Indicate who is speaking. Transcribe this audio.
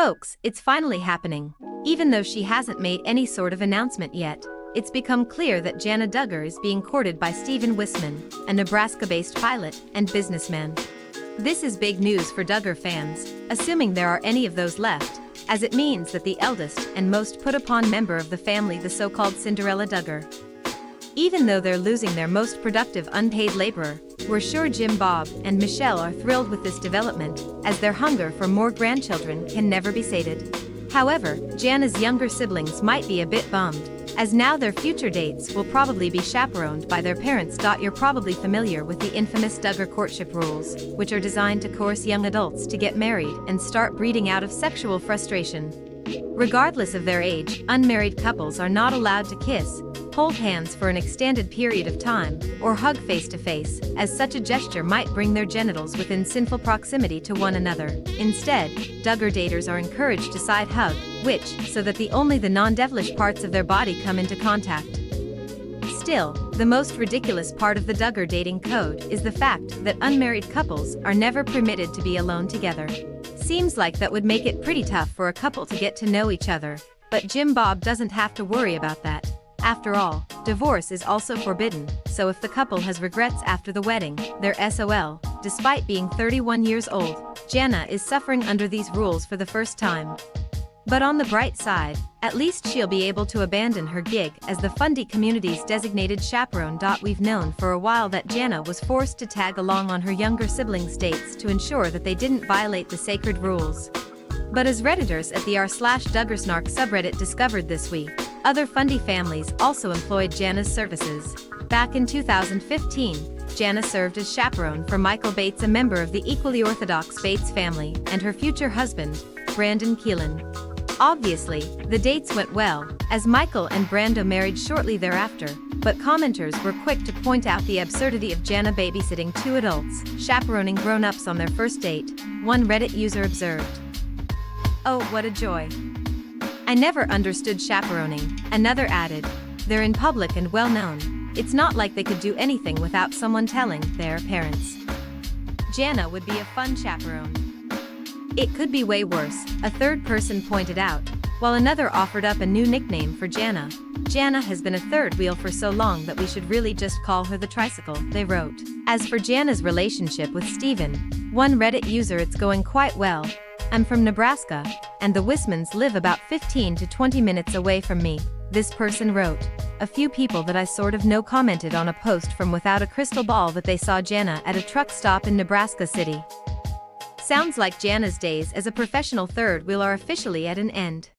Speaker 1: Folks, it's finally happening. Even though she hasn't made any sort of announcement yet, it's become clear that Jana Duggar is being courted by Stephen Wissmann, a Nebraska-based pilot and businessman. This is big news for Duggar fans, assuming there are any of those left, as it means that the eldest and most put-upon member of the family, the so-called Cinderella Duggar. Even though they're losing their most productive unpaid laborer, we're sure Jim Bob and Michelle are thrilled with this development, as their hunger for more grandchildren can never be sated. However, Jana's younger siblings might be a bit bummed, as now their future dates will probably be chaperoned by their parents. You're probably familiar with the infamous Duggar courtship rules, which are designed to coerce young adults to get married and start breeding out of sexual frustration. Regardless of their age, unmarried couples are not allowed to kiss, hold hands for an extended period of time, or hug face-to-face, as such a gesture might bring their genitals within sinful proximity to one another. Instead, Duggar daters are encouraged to side hug, so that only the non-devilish parts of their body come into contact. Still, the most ridiculous part of the Duggar dating code is the fact that unmarried couples are never permitted to be alone together. Seems like that would make it pretty tough for a couple to get to know each other, but Jim Bob doesn't have to worry about that. After all, divorce is also forbidden, so if the couple has regrets after the wedding, they're SOL. Despite being 31 years old, Jana is suffering under these rules for the first time. But on the bright side, at least she'll be able to abandon her gig as the Fundie community's designated chaperone. We've known for a while that Jana was forced to tag along on her younger siblings' dates to ensure that they didn't violate the sacred rules. But as Redditors at the r/DuggarSnark subreddit discovered this week, other Fundie families also employed Jana's services. Back in 2015, Jana served as chaperone for Michael Bates, a member of the equally orthodox Bates family, and her future husband, Brandon Keelan. Obviously, the dates went well, as Michael and Brando married shortly thereafter, but commenters were quick to point out the absurdity of Jana babysitting two adults, chaperoning grown-ups on their first date. One Reddit user observed, "Oh, what a joy. I never understood chaperoning," another added, "They're in public and well-known. It's not like they could do anything without someone telling their parents. Jana would be a fun chaperone." "It could be way worse," a third person pointed out, while another offered up a new nickname for Jana. "Jana has been a third wheel for so long that we should really just call her the tricycle," they wrote. As for Jana's relationship with Stephen, one Reddit user, "It's going quite well. I'm from Nebraska, and the Wissmanns live about 15 to 20 minutes away from me," this person wrote. "A few people that I sort of know commented on a post from Without a Crystal Ball that they saw Jana at a truck stop in Nebraska City." Sounds like Jana's days as a professional third wheel are officially at an end.